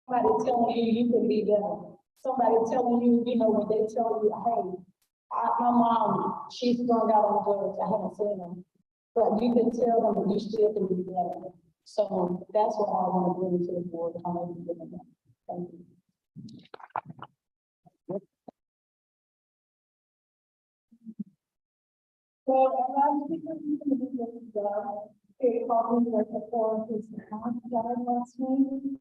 Somebody telling you you can be better. Somebody telling you, when they tell you, hey, my mom, she's strung out on drugs. I haven't seen them. But you can tell them that you still can be better. So that's what I want to bring to the board. Thank you. So I'm actually going to do this job. It probably was before his house died last week.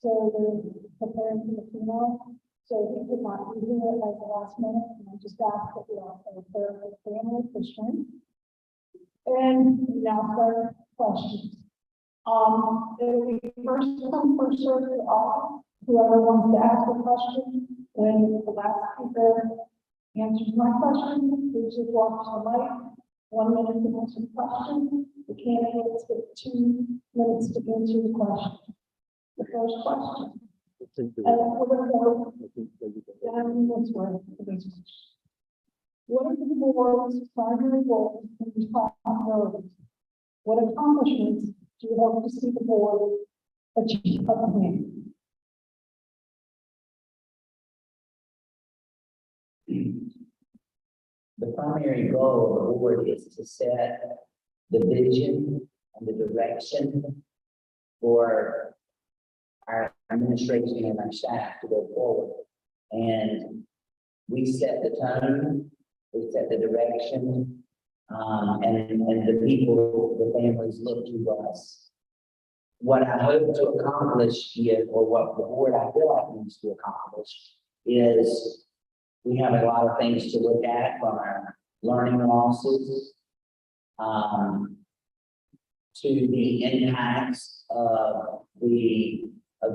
So they're preparing for the funeral. So he could not be here at the last minute. And I just asked that we also refer to the family for strength. And now for questions. It'll be first come, first served to all. Whoever wants to ask a question, when the last speaker answers my question, please just walk to the mic. 1 minute to answer the question. The candidates get 2 minutes to answer the question. The first question. And we're going to go down this way for this question. What are the board's primary goals and responsibilities? What accomplishments do you hope to see the board achieve? The primary goal of the board is to set the vision and the direction for our administration and our staff to go forward. And we set the tone, we set the direction, and the people, the families look to us. What I hope to accomplish here, or what the board I feel like needs to accomplish, is we have a lot of things to look at, from our learning losses to the impacts of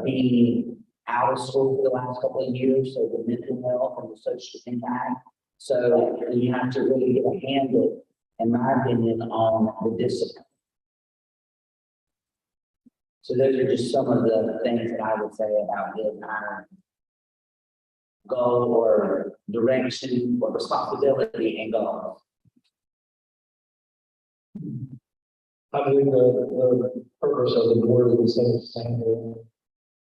being out of school for the last couple of years, so the mental health and the social impact. So you have to really get a handle, in my opinion, on the discipline. So those are just some of the things that I would say about our goal or direction or responsibility and goals. I believe the purpose of the board is to set a standard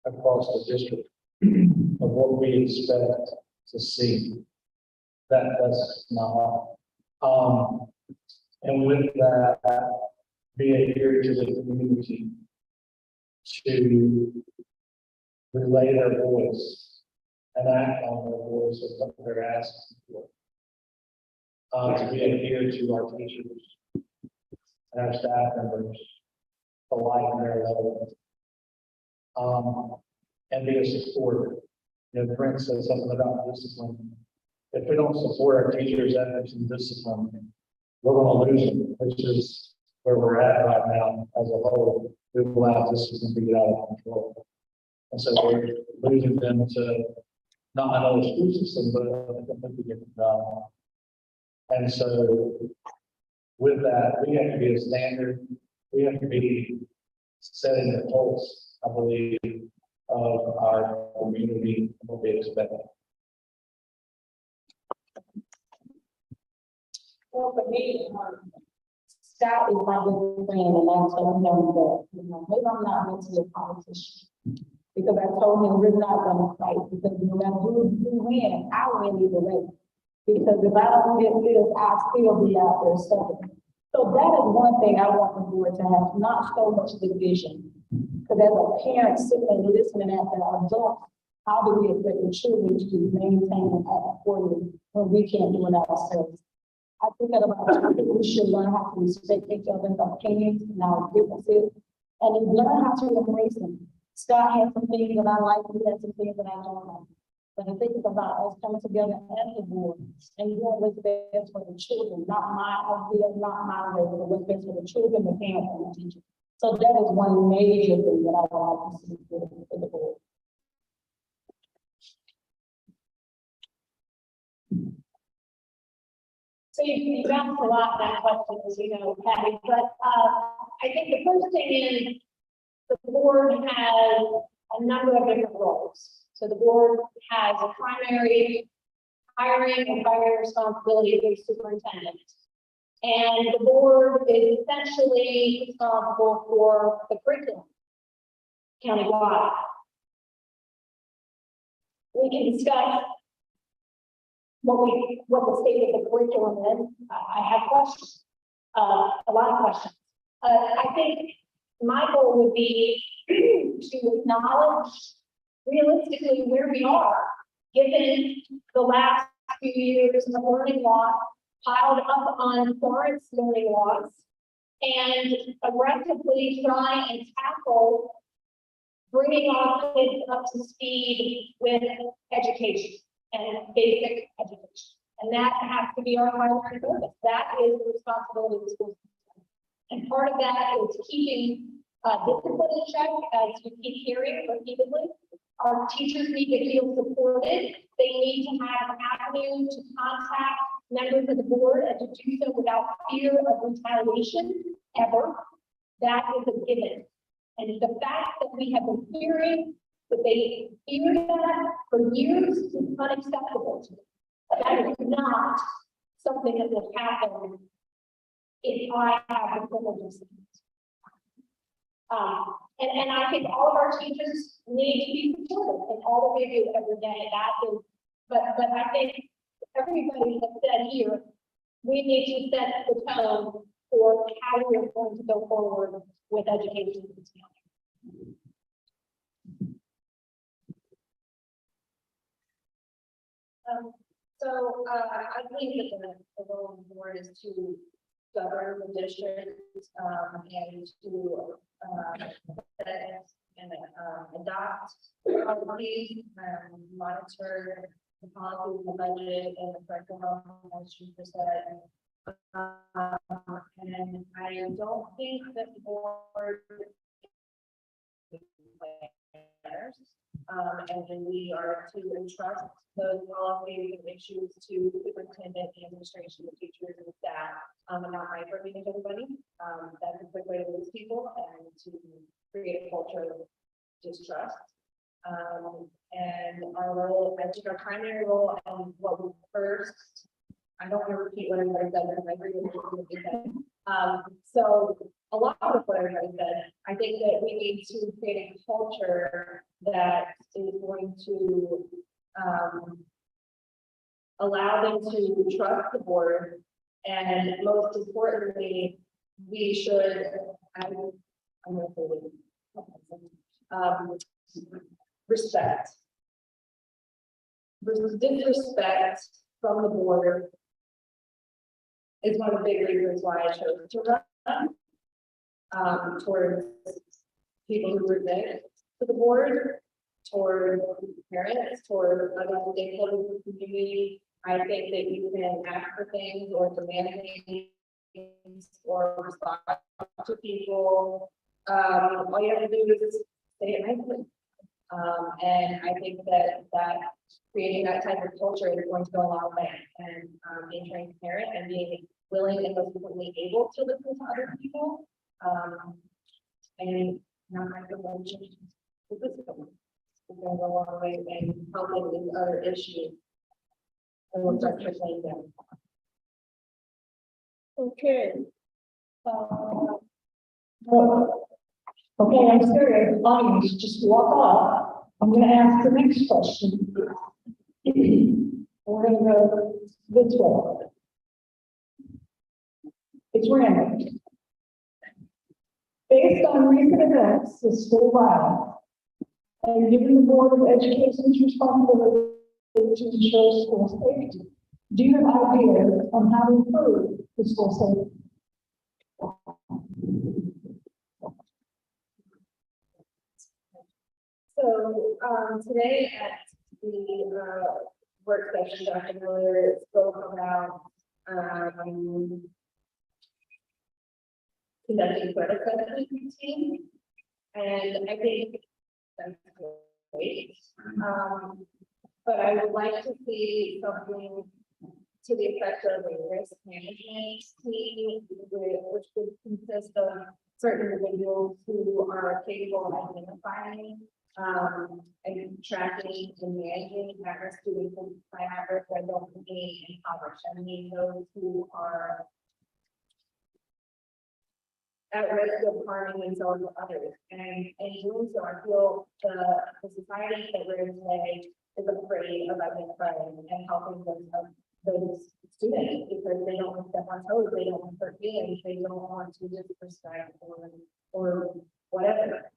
across the district of what we expect to see. That's not. And with that, be adhered to the community to relay their voice and act on their voice of what they're asking for. To be adhered to our teachers and our staff members alike in their level. And be a supporter. Brent said something about discipline. If we don't support our teachers' ethics and discipline, we're going to lose them, which is where we're at right now as a whole. We will allow discipline to get out of control. And so we're losing them to not another school system, but a completely different job. And so with that, we have to be a standard. We have to be setting the pulse, I believe, of our community and what we expect. Well, for me, Scott is my good friend, and I told him that, maybe I'm not meant to be a politician. Because I told him we're not going to fight, because no matter who wins, I win either way. Because if I don't get this, I'll still be out there suffering. So that is one thing I want the board to have, not so much division. Because as a parent sitting and listening at the adults, how do we expect the children to maintain and act accordingly when we can't do it ourselves? I think that about we should learn how to respect each other's opinions and our differences, and learn how to embrace them. Scott has some things that I like, he has some things that I don't like. But the thing is about us coming together as a board and doing what's best for the children, not my idea, not my way, but what's best for the children, the parents, and the teachers. So that is one major thing that I would like to see for the board. So you bounced a lot that question, as you know, Patty, but I think the first thing is the board has a number of different roles. So the board has a primary hiring and firing responsibility of the superintendent. And the board is essentially responsible for the curriculum countywide. can discuss what the state of the curriculum is. I have questions, a lot of questions. I think my goal would be to acknowledge realistically where we are, given the last few years of learning loss piled up on Florence learning loss, and aggressively try and tackle bringing our kids up to speed with education and basic education. And that has to be our primary focus. That is the responsibility of the school system. And part of that is keeping discipline in check, as you keep hearing repeatedly. Our teachers need to feel supported. They need to have an avenue to contact members of the board and to do so without fear of retaliation ever. That is a given. And the fact that we have been hearing that they fear that for years is unacceptable to me. That is not something that will happen if I have the privilege of seeing it. And I think all of our teachers need to be supported in all that they do every day. That is, but I think everybody has said here, we need to set the tone for how we are going to go forward with education in this county. I believe that the role of the board is to govern the district, and to, set and, adopt policies, monitor the policies, the budget, and the curriculum, as you said. And I don't think that the board planners, and then we are to entrust those policies and issues to the superintendent, the administration, the teachers, and the staff, and not micromanage everybody. That's a quick way to lose people and to create a culture of distrust. And our role, I think our primary role, and what we first, I don't want to repeat what everybody said, because I agree with what you said. So a lot of what everybody said, I think that we need to create a culture that is going to allow them to trust the board, and most importantly, we should, I'm going to respect. Disrespect from the board is one of the big reasons why I chose to run towards people who resist to the board, toward parents, toward other stakeholders in the community. I think that you can ask for things or demand things or respond to people. All you have to do is say it nicely. And I think that creating that type of culture is going to go a long way, and being transparent and being willing and most importantly able to listen to other people. And not micromanaging the system. It's going to go a long way in helping these other issues. And we'll start trickling down. Okay. Okay, I'm serious. Audience, just walk off. I'm gonna ask the next question. We're gonna go this way. It's random. Based on recent events, the school-wide, and given the Board of Education's responsibility to ensure school safety, do you have ideas on how to improve the school safety? So today at the work session, Dr. Miller spoke about conducting threat assessment routine, and I think that's great. But I would like to see something to the effect of a risk management team, which would consist of certain individuals who are capable of identifying and tracking and managing at-risk students. By at-risk, I don't mean impoverished. I mean those who are at risk of harming themselves or others. And in doing so, I feel the society that we're in today is afraid identifying and helping those students, because they don't want to step on toes, they don't want to hurt feelings, they don't want to disrespect or whatever.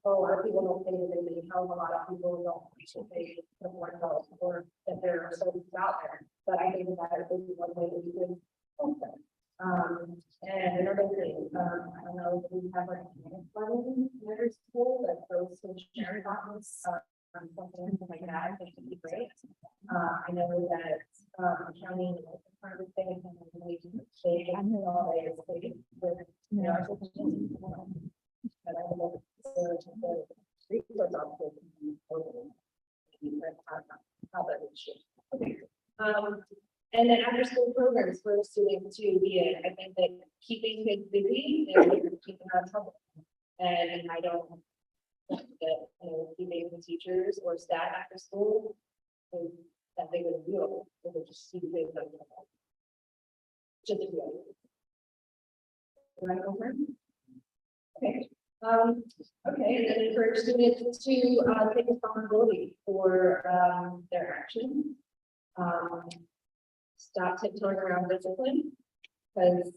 A lot of people don't think that they help, a lot of people don't appreciate they support help or that there are services out there, but I think that is one way that we can help them. And another thing, I don't know if we have like in every school that goes to sharing documents, something like that, I think would be great. I know that, county, part of the thing, they always with, you know, but I don't know the resource officer how that would shift. Okay. And then after school programs for students to be in, I think that keeping kids busy and keeping them out of trouble. And I don't think that, you know, keeping the teachers or staff after school is that big of a deal. So they just see the big of trouble. Just a deal. Right over. Okay. Okay, and then encourage students to take responsibility for their actions. Stop tiptoeing around discipline, because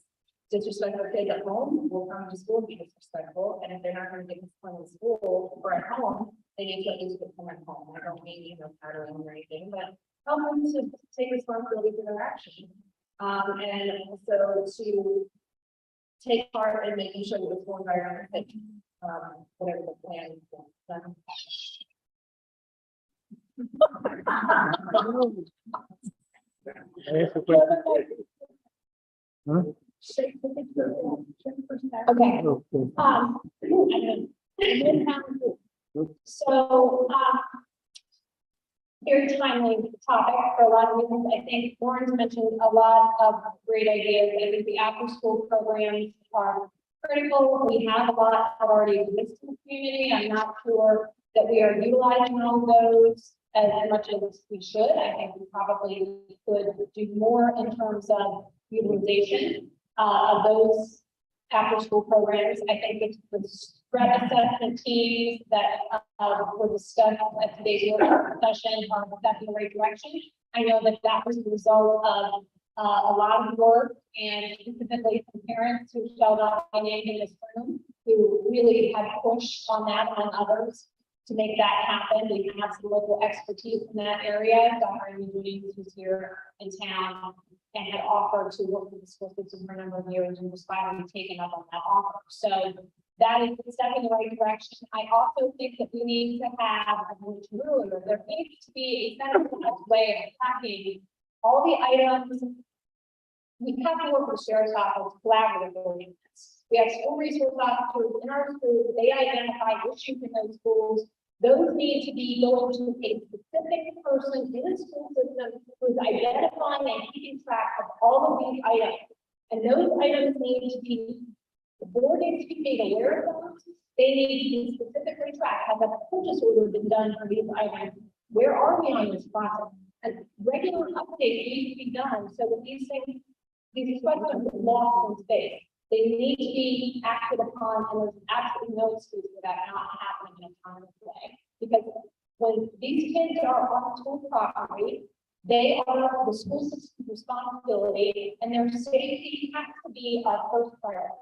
disrespectful kids at home will come to school and be disrespectful, and if they're not going to get discipline in school or at home, they need to at least get them at home. I don't mean, you know, paddling or anything, but help them to take responsibility for their actions. And also to take part in making sure that the school environment is whatever the plan is. Okay. So, very timely topic for a lot of reasons. I think Lauren's mentioned a lot of great ideas. I think the after-school programs are critical. We have a lot that already exist in the community. I'm not sure that we are utilizing all of those as much as we should. I think we probably could do more in terms of utilization of those after-school programs. I think it's the SPRED assessment teams that were discussed at today's workshop session are stepping in the right direction. I know that that was the result of a lot of work, and specifically some parents who showed up by name in this room who really had pushed on that and others to make that happen. We have some local expertise in that area. Dr. Amy Williams, who's here in town, and had offered to work with the school system for a number of years and was finally taken up on that offer. So that is a step in the right direction. I also think that we need to have, as I mentioned earlier, there needs to be a centralized way of tracking all the items. We have to work with sheriff's office collaboratively. We have school resource officers in our schools. They identify issues in those schools. Those need to be going to a specific person in the school system who's identifying and keeping track of all of these items. And those items need to be, the board needs to be made aware of those. They need to be specifically tracked. Has a purchase order been done for these items? Where are we on this process? And regular updates need to be done so that these things, these questions are lost in space. They need to be acted upon, and there's absolutely no excuse for that not happening in a timely way. Because when these kids are on school property, they are the school system's responsibility, and their safety has to be our first priority.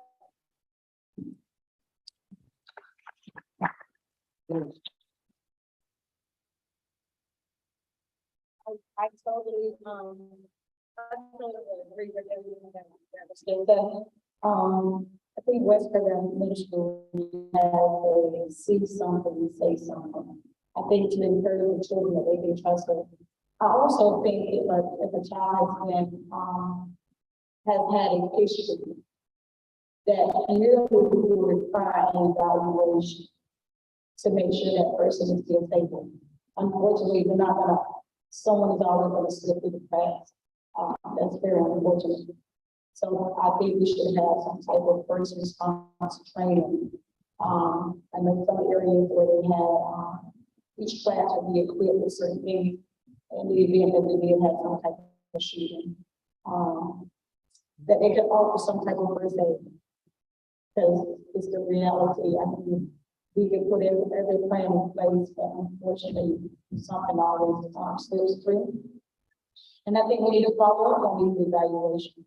I totally agree with everything that was said. I think West Carolina Middle School has a see something, say something. I think to encourage the children that they can trust them. I also think if a child has been, has had an issue that really would require an evaluation to make sure that person is still stable. Unfortunately, we're not gonna, someone is always gonna slip through the cracks. That's very unfortunate. So I think we should have some type of first response training. I know some areas where they have, each class will be equipped with certain things in the event that they did have some type of shooting. That they could offer some type of first aid. Because it's the reality. I mean, we could put every plan in place, but unfortunately, something always, slips through. And I think we need to follow up on these evaluations.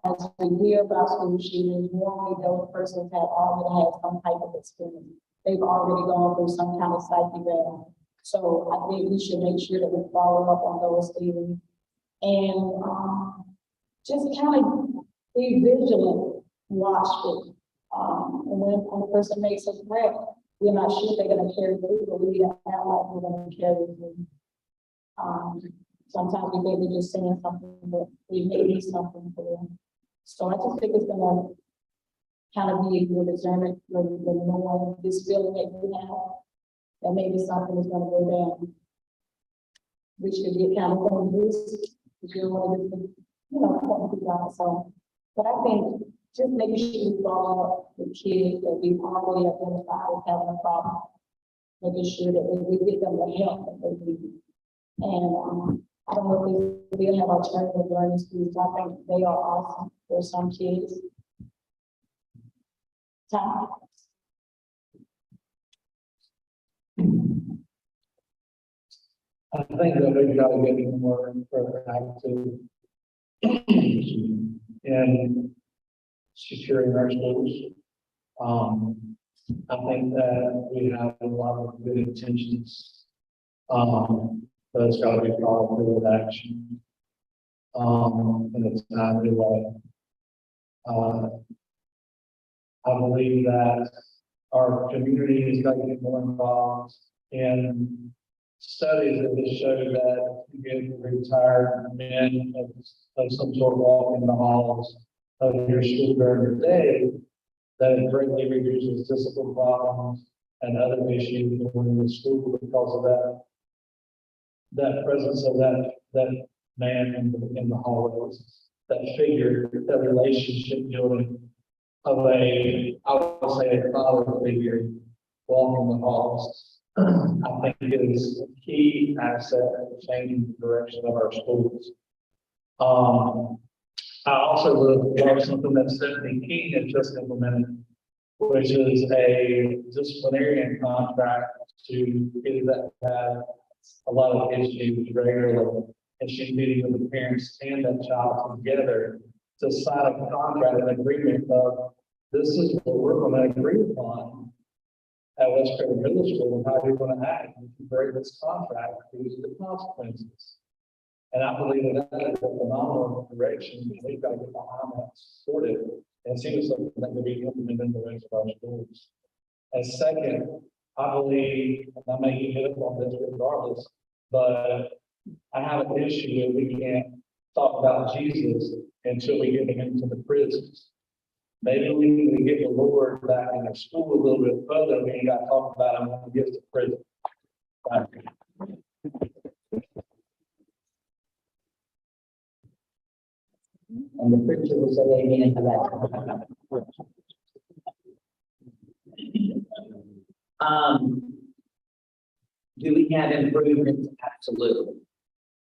As we hear about school shootings, normally those persons have already had some type of experience. They've already gone through some kind of psyche battle. So I think we should make sure that we follow up on those things. And, just kind of be vigilant, watchful. And when a person makes a threat, we're not sure if they're gonna carry through, but we need to act like we're gonna carry through. Sometimes we may be just saying something, but we may be something for them. So I just think it's gonna kind of be a good discernment when no one, this feeling that we have, that maybe something is gonna go down. We should get kind of on this, because you don't want to, point people out, so. But I think just making sure we follow up the kids that we've already identified as having a problem. Making sure that we get them the help that they need. And, I don't know if we have alternative learning schools. I think they are awesome for some kids. Time. I think that we've got to get more proactive in securing our schools. I think that we have a lot of good intentions. But it's got to be followed through with action. And it's not the way. I believe that our community is going to get more involved in studies that just show that you get retired men of some sort of walk in the halls of your school during the day, that it greatly reduces discipline problems and other issues within the school because of that presence of that man in the hallways, that figure, that relationship building of I would say a father figure walking the halls. I think it is a key asset in changing the direction of our schools. I also love something that Stephanie King has just implemented, which is a disciplinarian contract to kids that have a lot of issues regularly. And she's meeting with the parents and that child together to sign a contract, an agreement of this is what we're going to agree upon at West Craven Middle School and how we're going to act. If you break this contract, these are the consequences. And I believe that is a phenomenal direction. We've got to get behind that, supported, and see something that can be implemented in the rest of our schools. And second, I believe, and I may get hit up on this regardless, but I have an issue that we can't talk about Jesus until we get him into the prisons. Maybe we need to get the Lord back in our school a little bit further. We ain't got to talk about him when he gets to prison. And the preacher will say amen to that. Do we have improvements? Absolutely.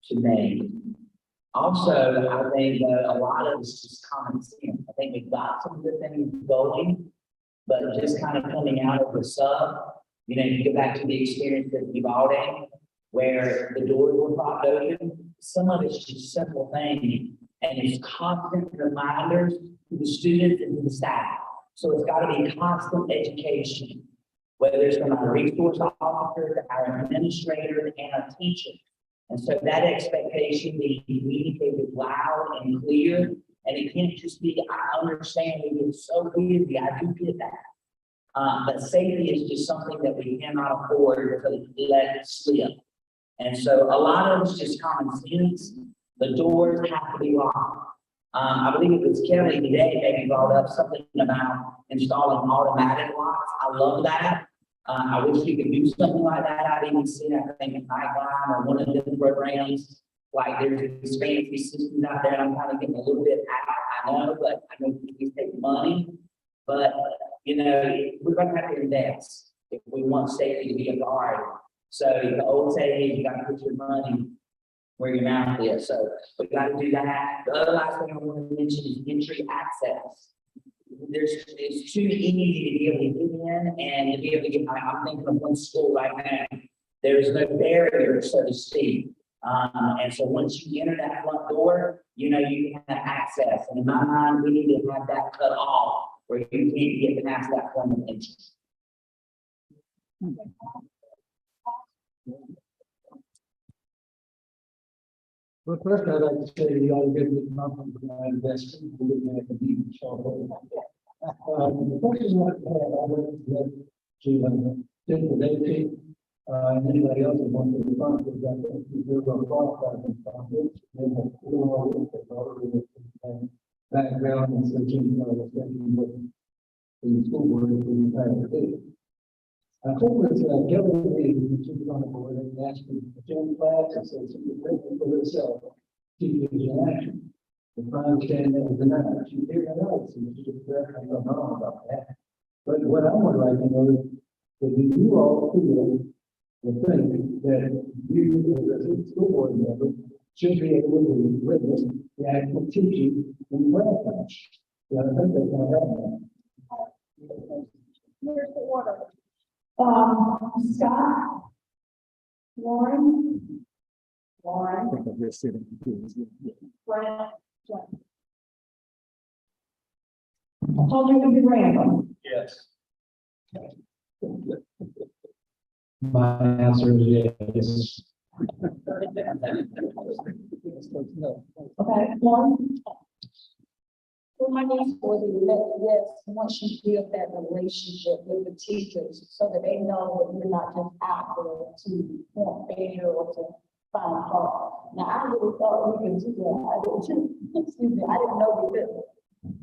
To make. Also, I think that a lot of it's just common sense. I think we've got some good things going, but just kind of coming out of the sub, you go back to the experience that you've all had, where the doors were popped open. Some of it's just simple things, and it's constant reminders to the students and to the staff. So it's got to be constant education, whether it's from our resource officer, our administrator, and our teacher. And so that expectation needs to be communicated loud and clear. And it can't just be, I understand we get so busy, I do get that. But safety is just something that we cannot afford to let slip. And so a lot of it's just common sense. The doors have to be locked. I believe it was Kelly today maybe brought up something about installing automatic locks. I love that. I wish we could do something like that. I've even seen, I think, in Nightline or one of the programs. Like there's these fancy systems out there, and I'm kind of getting a little bit out. I know, but I know these take money. But we're going to have to invest if we want safety to be a priority. So the old saying is you got to put your money where your mouth is. So we got to do that. The other last thing I want to mention is entry access. it's too easy to be able to get in and to be able to get, I'm thinking of one school right now. There's no barrier, so to speak. And so once you enter that front door, you know, you have access. And in my mind, we need to have that cut off where you can't get past that point of entrance. Well, first, I'd like to say you all get the monthly investment. We're looking at the deep short. The question I would like to take the day, anybody else who wants to respond to that, we're going to qualify them from this. Then the background and searching, especially with the school board in the past day. I hope it's Kevin Reed, who's on the board, and asked me to attend class and said, she was thinking for herself, teaching in action. The prime standing as the night, she didn't know, so she just I don't know about that. But what I would like to know is, that you all feel the thing that you, as a school board member, should be able to witness the actual teaching in the class. So I think that's not happening. Here's the order. Scott, Lauren, Brent, I told you to be random. Yes. My answer is yes. Okay, Lauren? For my niece, for the, yes, once you build that relationship with the teachers, so that they know that you're not just out there to point failure or to find fault. Now, I really thought we could do that, I didn't, excuse me, I didn't know we could.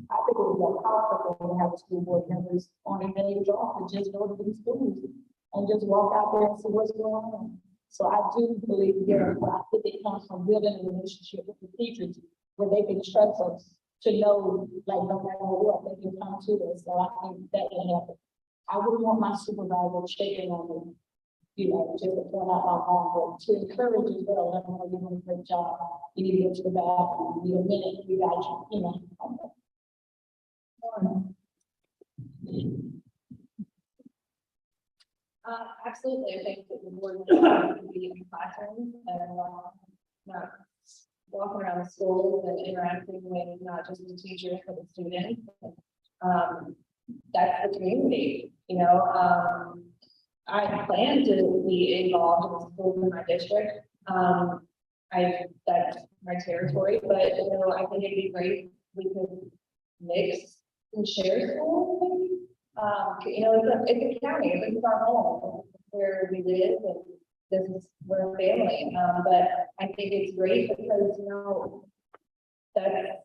I think it would be a powerful thing to have school board members on a daily job to just go to these schools and just walk out there and see what's going on. So I do believe, but I think it comes from building a relationship with the teachers where they can trust us to know, like, no matter what, they can come to us. So I think that can happen. I wouldn't want my supervisor checking on me, you know, just to point out my wrong, but to encourage as well, let them know you're doing a great job. You need to go to the bathroom, you need a minute, we got you, you know. Absolutely, I think that the board needs to be in classrooms and not walking around the schools and interacting with not just the teachers, but the students. That's the community, you know. I plan to be involved in the schools in my district. That's my territory, but you know, I think it'd be great if we could mix and share schools, maybe. You know, it's a county, it's our home, where we live, and this is, we're a family. But I think it's great because, you know, that's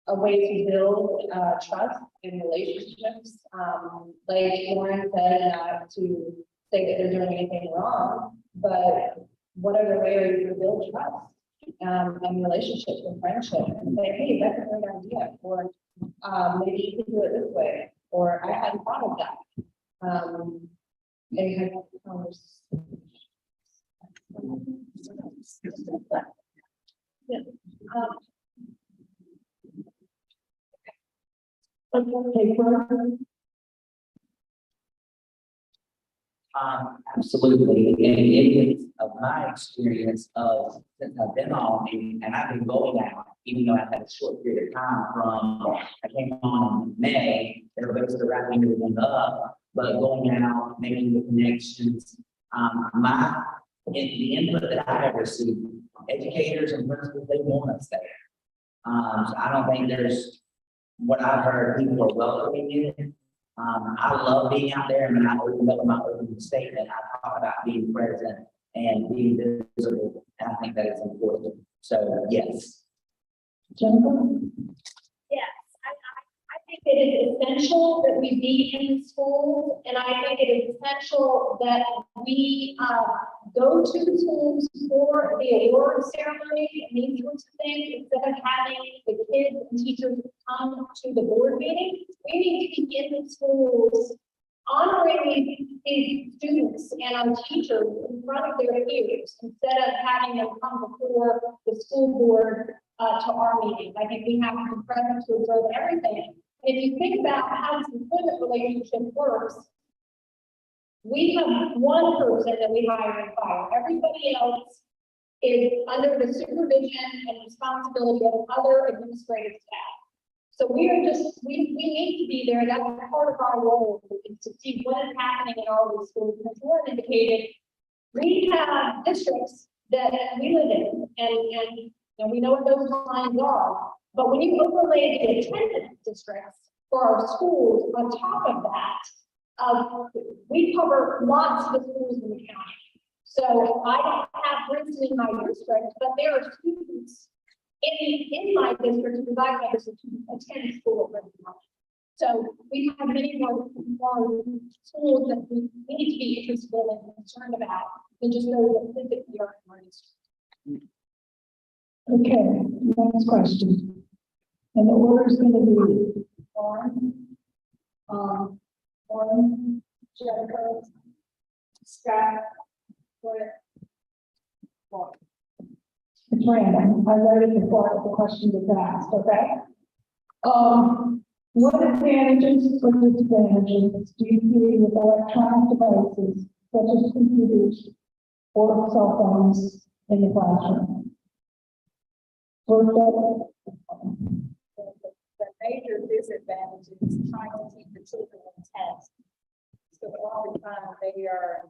a way to build trust and relationships. Like Lauren said, not to say that they're doing anything wrong, but what other way are you to build trust and relationships and friendship and say, hey, that's a great idea, or maybe you can do it this way, or I hadn't thought of that. And have yeah. Okay, Absolutely, and it is of my experience of, since I've been on, and I've been going out, even though I've had a short period of time from, I came on in May, everybody's still wrapping everything up, but going out, making the connections, the input that I have received, educators and principals, they want us there. So I don't think there's, what I've heard, people are welcoming it. I love being out there, and when I open up my opening statement, I talk about being present and being visible, and I think that is important. So, yes. Jennifer? yes, I think it is essential that we be in schools, and I think it is essential that we go to the schools for the award ceremony and these sorts of things, instead of having the kids and teachers come to the board meeting. We need to be in the schools honoring these students and our teachers in front of their peers, instead of having them come before the school board to our meeting. I think we have to be present to observe everything And if you think about how this employment relationship works, we have one person that we hire and fire. Everybody else is under the supervision and responsibility of other administrative staff. So we are just, we need to be there. That's part of our role, is to see what is happening in all these schools. And as Lauren indicated, we have districts that we live in, and we know what those lines are. But when you overlay the attendance districts for our schools on top of that, we cover lots of the schools in the county. So I don't have Princeton in my district, but there are students in my district who I have to attend school at Princeton. So we have many more schools that we need to be interested in and concerned about than just those that physically are in our district. Okay, next question. And the order is going to be Lauren, Jennifer, Scott, Lauren. It's random. I wrote it before the question is asked, okay? What advantages or disadvantages do you see with electronic devices such as computers or cell phones in the classroom? The major disadvantage is trying to keep the children on task. So all the time they are,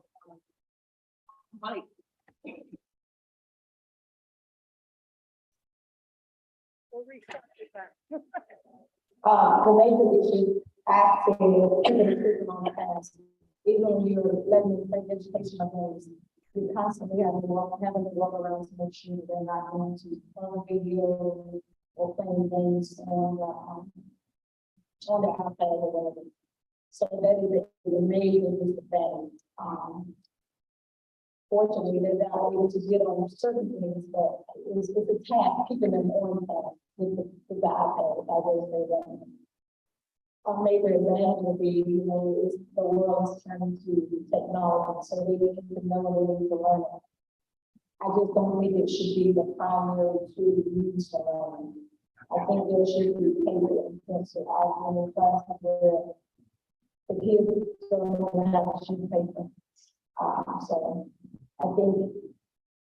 like, we'll restart that. The major issue, actually, keeping the children on task, even when you're letting them take educational games, you constantly having to walk around to make sure they're not going to phone video or playing games on the iPad or whatever. So that is the major disadvantage. Fortunately, they're now able to get on certain things, but it's a task keeping them on task with the iPad, if I will say that. A major advantage would be, is the world's turning to technology, so they need to know they need to learn it. I just don't think it should be the primary tool used for learning. I think there should be paper and pencil out in the class where the kids don't have to shoot paper. So I think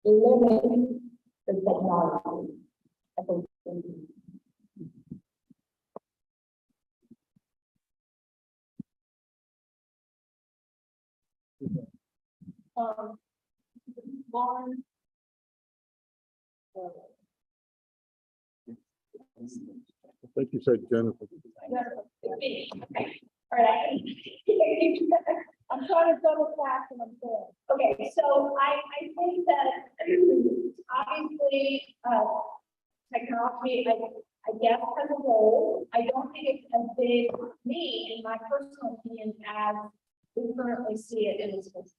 eliminate the technology. I think. Lauren. I think you said Jennifer. Okay. All right. I'm trying to double class and I'm good. Okay, so I think that obviously technology, I guess, has a role. I don't think it's as big for me, in my personal opinion, as we currently see it in this business.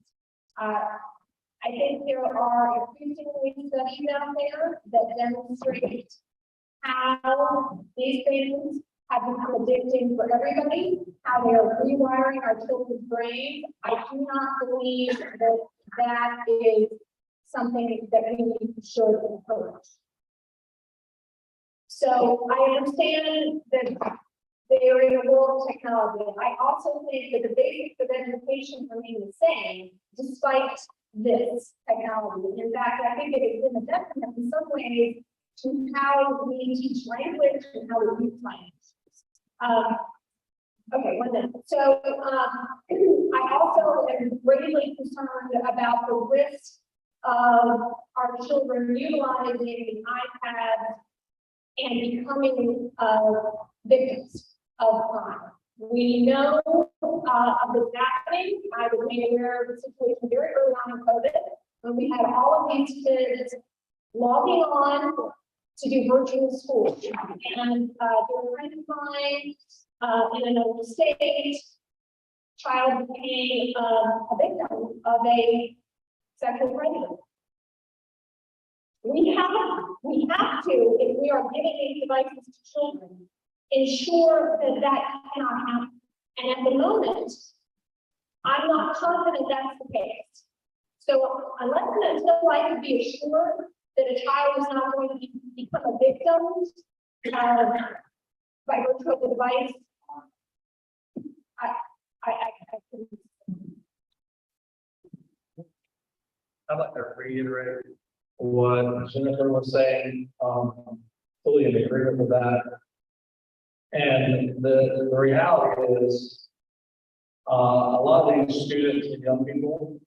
I think there are increasingly studies out there that demonstrate how these things have become addicting for everybody, how they are rewiring our children's brains. I do not believe that that is something that we should encourage. So I understand that they are in a world of technology. I also think that the basics of education remain the same despite this technology. In fact, I think it has been a detriment in some ways to how we teach language and how we use language. Okay, 1 minute. So I also am greatly concerned about the risk of our children utilizing iPads and becoming victims of crime. We know of this happening. I was made aware of the situation very early on in COVID, when we had all of these kids logging on to do virtual school. And there were friends of mine in another state, child became a victim of a sexual predator. We have to, if we are giving these devices to children, ensure that that cannot happen. And at the moment, I'm not confident that's the case. So unless and until I can be assured that a child is not going to become a victim by virtue of the device, couldn't. I'd like to reiterate what Jennifer was saying, fully in agreement with that. And the reality is, a lot of these students and young people,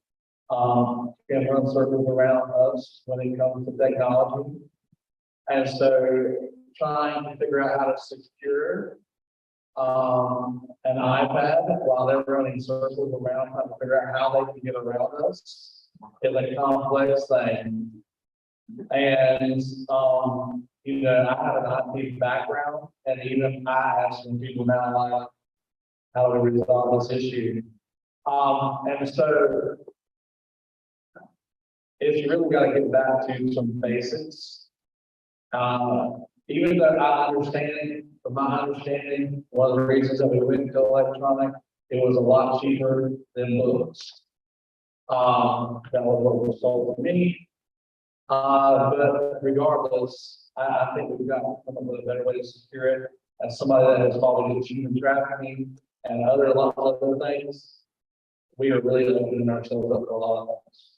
can run circles around us when it comes to technology. And so trying to figure out how to secure, an iPad while they're running circles around, trying to figure out how they can get around us is a complex thing. And, you know, I have an IT background, and even I ask some people now, like, how do we resolve this issue? And so it's really got to get back to some basics. Even though I understand, from my understanding, one of the reasons that we went to electronic, it was a lot cheaper than books. That was what was sold to me. But regardless, I think we've got to come up with a better way to secure it. As somebody that has followed human trafficking and other lots of other things, we are really opening ourselves up for a lot of things.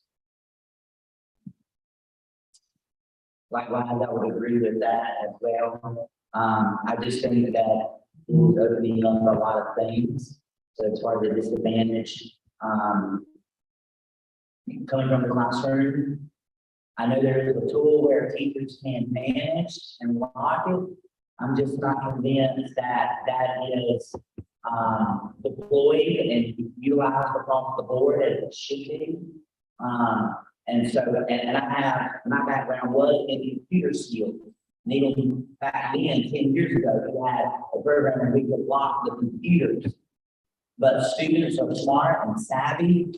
Likewise, I would agree with that as well. I just think that it is opening up a lot of things. So it's hard to disadvantage, coming from the classroom. I know there is a tool where teachers can manage and lock it. I'm just not convinced that that is, deployed and utilized across the board as it should be. And so, and I have, my background was in computer skills. And even back then, 10 years ago, we had a program where we could lock the computers. But students are smart and savvy,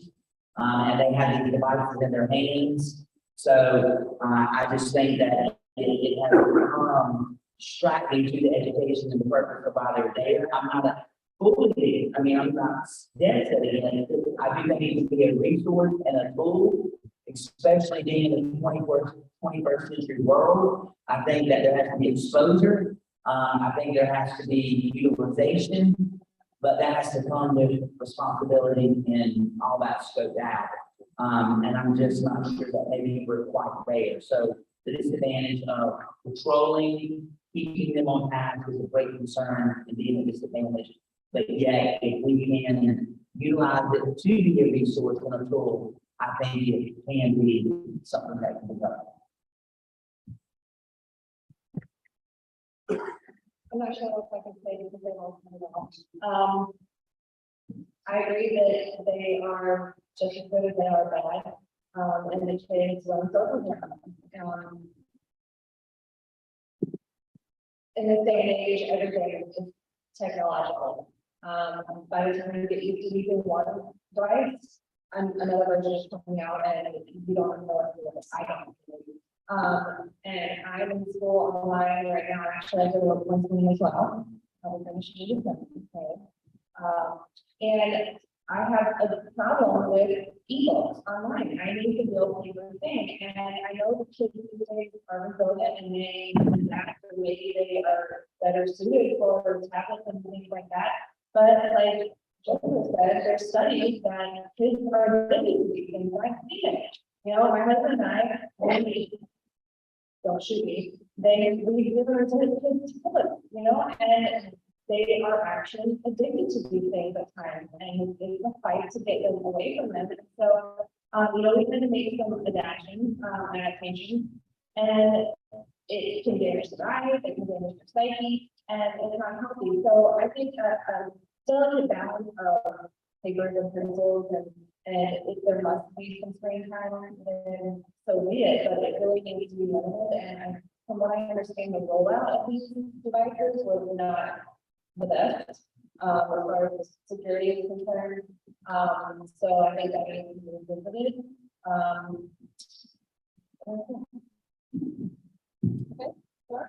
and they have these devices in their hands. So, I just think that it has become distracting to the education and the purpose provider there. I'm not fully, I'm not dead set against it. I do think it needs to be a resource and a tool, especially being in the 21st century world. I think that there has to be exposure. I think there has to be utilization, but that has to come with responsibility and all that scoped out. And I'm just not sure that maybe we're quite there. So the disadvantage of controlling, keeping them on task is a great concern and being a disadvantage. But yet, if we can utilize it to be a resource and a tool, I think it can be something that can be done. I'm not sure if I can say because they don't. I agree that they are just as good as they are bad, and the kids run circles around them. In this day and age, everything is technological. By the time you get used to using one device, another version is coming out, and you don't know what to do. I don't. And I'm in school online right now. Actually, I do one thing as well. I'm finishing it. Okay. And I have a problem with ebooks online. I need to build paper thing, and I know the kids these days are resilient and they adapt, or maybe they are better suited for tablets and things like that. But like Joseph said, there's studies that kids are addicted to these things. I see it. You know, my husband and I, when we don't shoot me, we give our kids tablets, you know, and they are actually addicted to these things at times, and it's a fight to get them away from them. And so, you know, we tend to make some adaptations, and it can damage the eyes, it can damage your psyche, and it's not healthy. So I think still a balance of papers and pencils, and if there must be some screen time, then so be it, but it really needs to be limited. And from what I understand, the rollout of these devices was not the best, as far as security is concerned. So I think that needs to be revisited. Okay. Sure.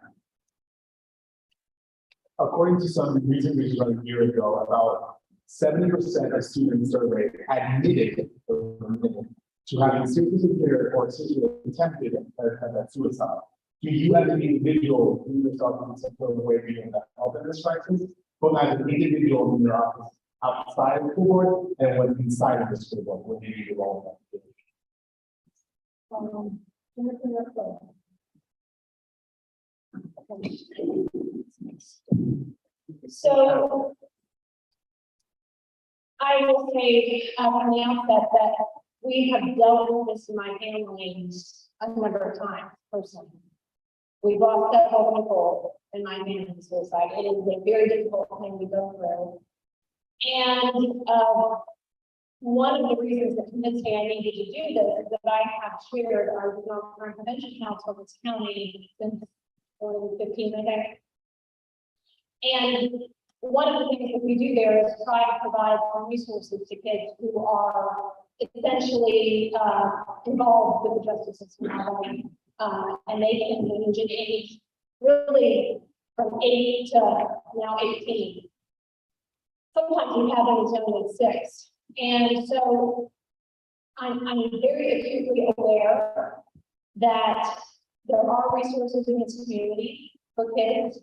According to some recent research a year ago, about 70% of students surveyed admitted to having seriously considered or seriously attempted at suicide. Do you as an individual view yourself in some sort of way being that help in this crisis, but as an individual in your office outside of the school board and what's inside of the school board, when you need to roll. So I will say from the outset that we have dealt with this in my family a number of times personally. We've lost several people in my family's suicide. It is a very difficult thing to go through. And one of the reasons that convinced me I needed to do this is that I have chaired our Juvenile Crime Prevention Council in this county since 2015, I think. And one of the things that we do there is try to provide some resources to kids who are essentially involved with the justice system. And they can range in age really from 8 to now 18. Sometimes we have them as young as 6. And so I'm very acutely aware that there are resources in this community for kids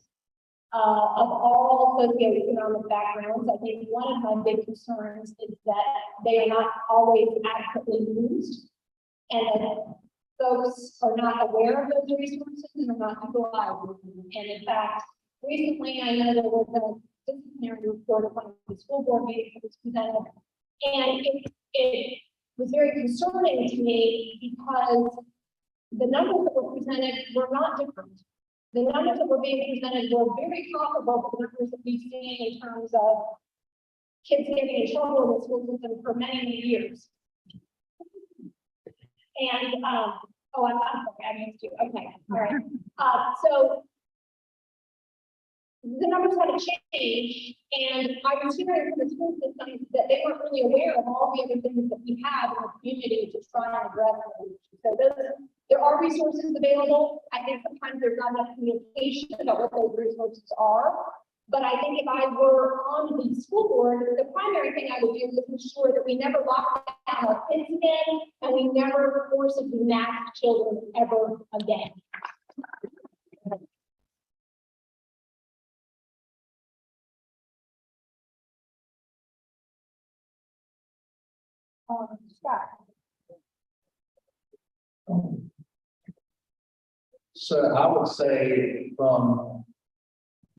of all socioeconomic backgrounds. I think one of my big concerns is that they are not always adequately used, and that folks are not aware of those resources and are not utilizing them. And in fact, recently I know there was a disciplinary report on the school board meeting that was presented, and it was very concerning to me because the numbers that were presented were not different. The numbers that were being presented were very comparable to the numbers that we've seen in terms of kids getting in trouble in the school system for many, many years. And, oh, I'm sorry, I missed you. Okay, all right. So the numbers haven't changed, and I was hearing from the school system that they weren't really aware of all the other things that we have in the community to try and address them. So there are resources available. I think sometimes there's not enough communication about what those resources are. But I think if I were on the school board, the primary thing I would do is ensure that we never lock down our kids again, and we never forcibly mask children ever again. Scott. So I would say from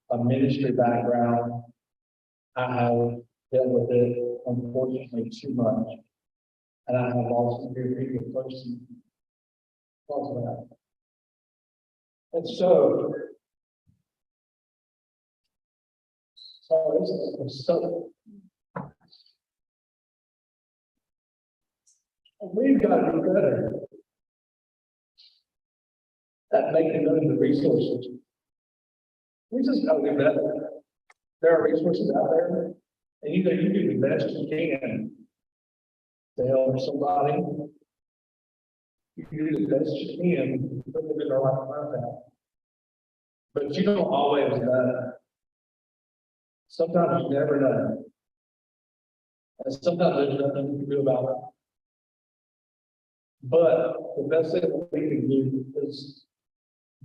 a ministry background, I have dealt with it unfortunately too much. And I have lost a very good person because of that. And so we've got to be better at making those the resources. We just got to be better. There are resources out there, and you do the best you can to help somebody. You do the best you can to put them in the right contact. But you don't always know. Sometimes you never know. And sometimes there's nothing you can do about it. But the best thing that we can do is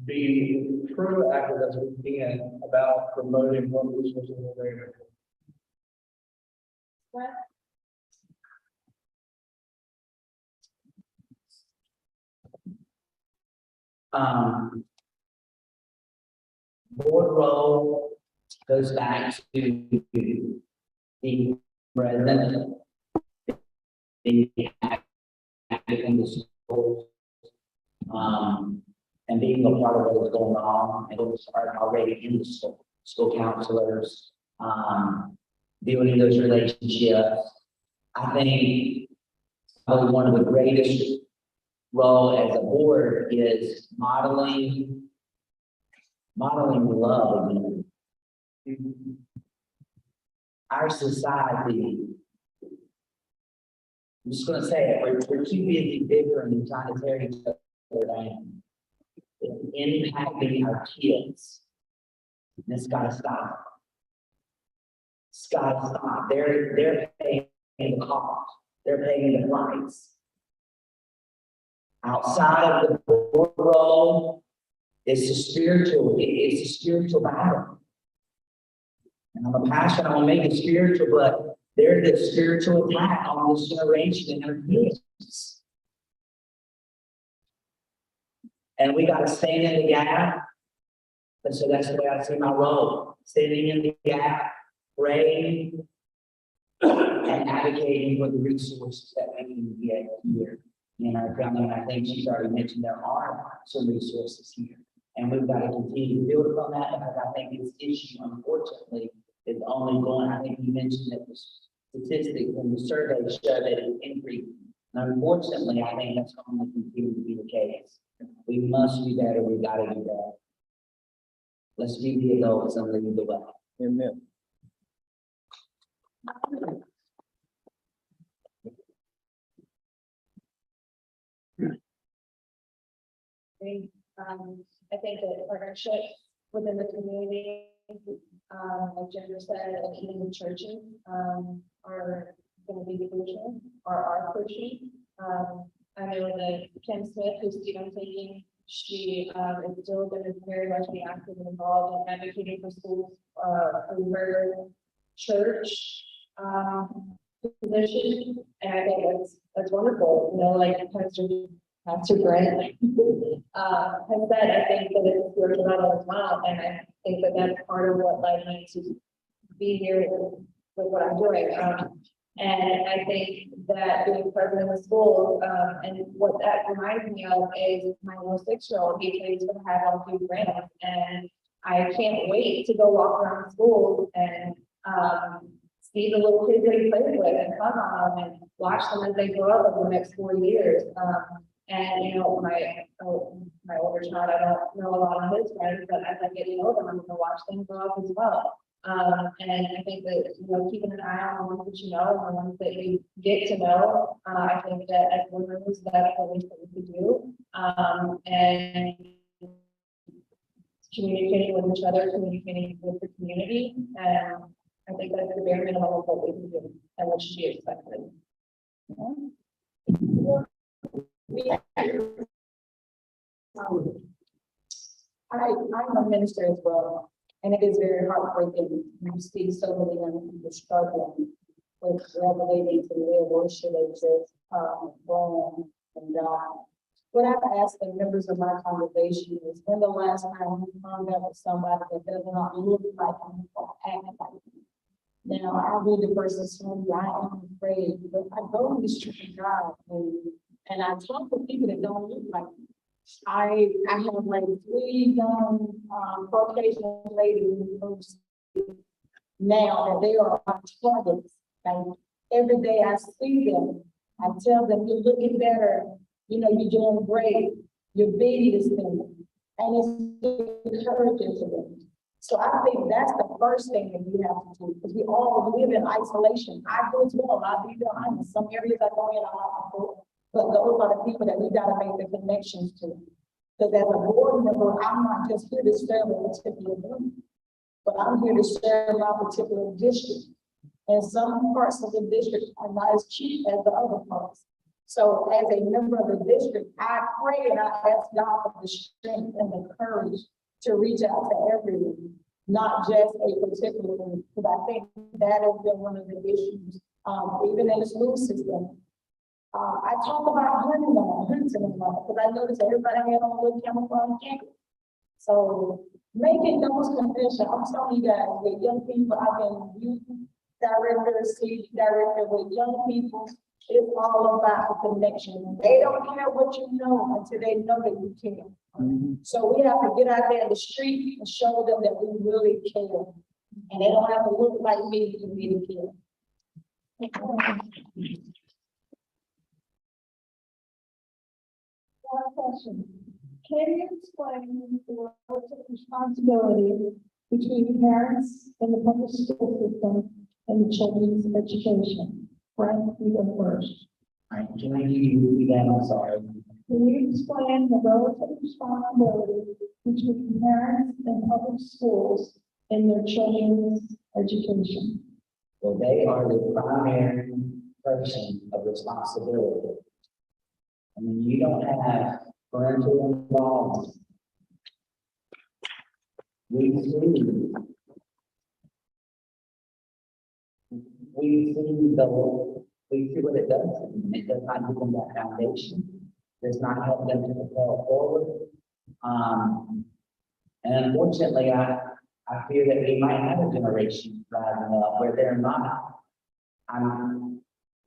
be proactive as we can about promoting what resources are there. Board role goes back to the president, the active in the schools, and being a part of what is going on, and those are already in the school counselors, building those relationships. I think probably one of the greatest role as a board is modeling love again. Our society, I'm just going to say it, we're too busy bickering and trying to tear each other down. It's impacting our kids. And it's got to stop. It's got to stop. They're paying the cost. They're paying the price. Outside of the board role, it's a spiritual battle. And I'm a pastor, I want to make it spiritual, but They're the spiritual attack on this generation and their kids. And we gotta stand in the gap. And so that's the way I see my role, standing in the gap, praying, and advocating for the resources that we can get here in our county. And I think she's already mentioned there are some resources here. And we've got to continue to build upon that, because I think this issue, unfortunately, is only going. I think you mentioned that the statistics and the survey show that it's increasing. And unfortunately, I think that's going to continue to be the case. We must do better. We got to do better. Let's be the adults and lead the way. Amen. I think that partnership within the community, like Jennifer said, and even the churches, are gonna be crucial, or are crucial. I know that Kim Smith, who's student taking, she, is still gonna very much be active and involved in advocating for schools, through her church, position, and I think that's wonderful, you know, like Pastor Brent, has said, I think that it's spiritual level as well, and I think that that's part of what led me to be here with what I'm doing. And I think that being president of the school, and what that reminds me of is my little 6-year-old, he plays for the High Altitude Rams, and I can't wait to go walk around the school and, see the little kids that he plays with and hug on them and watch them as they grow up over the next 4 years. And, you know, my older child, I don't know a lot of his friends, but as I get to know them, I'm gonna watch them grow up as well. And I think that, you know, keeping an eye on the ones that you know, and the ones that you get to know, I think that as learners, that's what we can do. And communicating with each other, communicating with the community, and I think that's the bare minimum of what we can do and what should be expected. I'm a minister as well, and it is very heartbreaking. You see so many young people struggling with whether they need to live or should they just go and die. What I've asked the members of my congregation is, when the last time you hung out with somebody that does not look like you or act like you? Now, I read the person's story, I am afraid, but I go in the street of God and I talk to people that don't look like me. I have like 3 young Caucasian ladies now that they are on targets. And every day I see them, I tell them, you're looking better, you know, you're doing great, your baby is thinking, and it's encouraging to them. So I think that's the first thing that we have to do, because we all live in isolation. I do as well. I'll be honest. Some areas I go in, I'm not go, but those are the people that we gotta make the connections to. Because as a board member, I'm not just here to serve a particular group, but I'm here to serve my particular district. And some parts of the district are not as cheap as the other parts. So as a member of the district, I pray and I ask God for the strength and the courage to reach out to everyone, not just a particular group, because I think that has been one of the issues, even in the school system. I talk about hunting them, because I notice everybody here on little camouflage jacket. So making those connections, I'm telling you guys, with young people, I've been youth director, city director with young people. It's all about the connection. They don't care what you know until they know that you care. So we have to get out there in the street and show them that we really care. And they don't have to look like me to really care. One question. Can you explain the relative responsibility between parents and the public school system and the children's education? Frank, you go first. All right, can I give you that? I'm sorry. Can you explain the relative responsibility between parents and public schools in their children's education? Well, they are the primary person of responsibility. I mean, you don't have parental involvement. We see we see what it does, and it does not give them that foundation, does not help them to propel forward. And unfortunately, I fear that we might have a generation rising up where they're not. I'm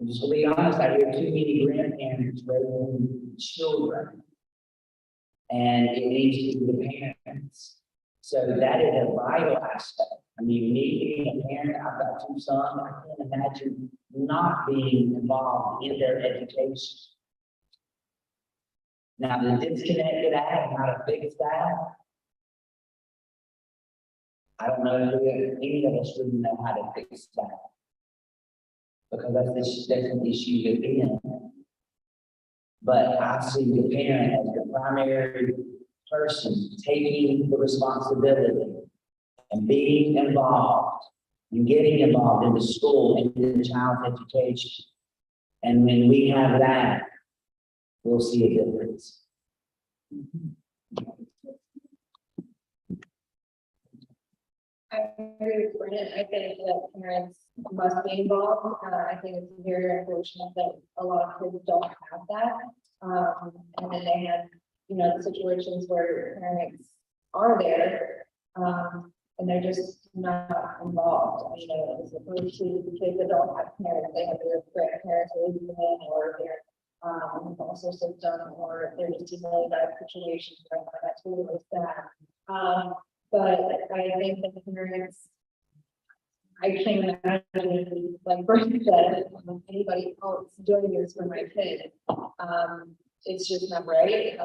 just to be honest, I hear too many grandparents raising children. And it needs to be the parents. So that is a vital aspect. I mean, me being a parent, I've got two sons, I can't imagine not being involved in their education. Now, the disconnect of that and how to fix that, I don't know if any of us really know how to fix that. Because that's an issue within. But I see the parent as the primary person taking the responsibility and being involved and getting involved in the school and in the child's education. And when we have that, we'll see a difference. I agree with Brennan. I think that parents must be involved. I think it's very unfortunate that a lot of kids don't have that. And then they have, the situations where parents are there, and they're just not involved. As opposed to the kids that don't have parents, they have their grandparents or even or their also system, or they're just in really bad situations. That's really sad. But I think that the parents, I can't imagine, like Brent said, anybody else doing this for my kid. It's just not right.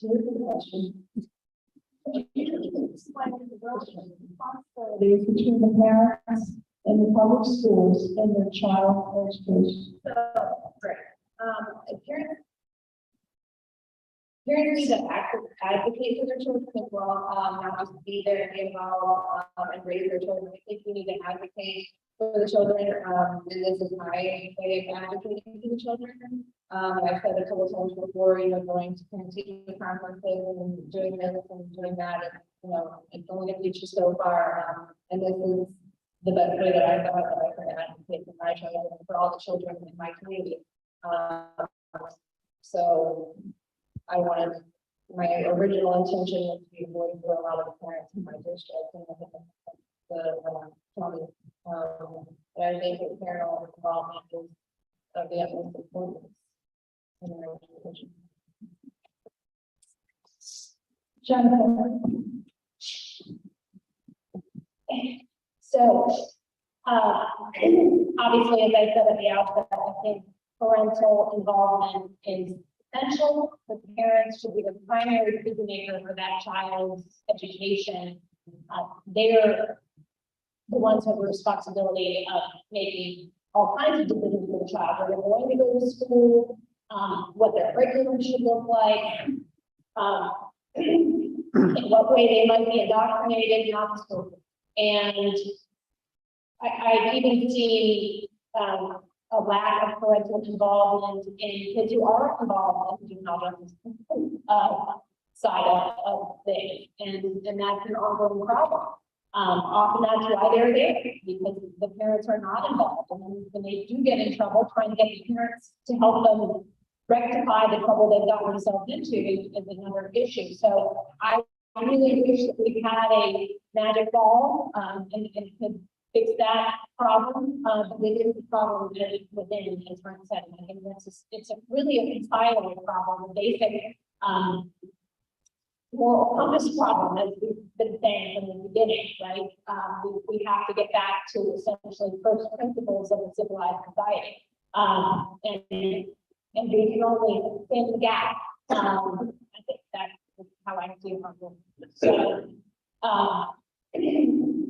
Here's the question. Responsibilities between the parents and the public schools and their child education. Right. Parents need to advocate for their children as well, not just be there and be involved, and raise their children. I think we need to advocate for the children, and this is my way of advocating for the children. I've said a couple of times before, going to parent-teacher conferences and doing this and doing that, and, it's only going to get you so far, and this is the best way that I thought that I could advocate for my children and for all the children in my community. So I wanted, my original intention was to be avoiding for a lot of the parents in my district and the county. But I think that parental involvement is of the utmost importance in their education. Jennifer. So, obviously, as I said at the outset, I think parental involvement is essential. The parents should be the primary decision maker for that child's education. They're the ones who have the responsibility of making all kinds of decisions for the child, where they're going to go to school, what their curriculum should look like, in what way they might be indoctrinated, not so. And I've even seen a lack of parental involvement in kids who are involved in the juvenile justice side of things, and that's an ongoing problem. Often that's why they're there, because the parents are not involved, and then when they do get in trouble, trying to get the parents to help them rectify the trouble they've gotten themselves into is another issue. So I really wish that we had a magic ball and could fix that problem, but it is a problem that is within, as Brent said. And I think it's really a societal problem, a basic moral compass problem, as we've been saying from the beginning, right? We have to get back to essentially first principles of a civilized society, and we can only stand the gap. I think that's how I see it. So,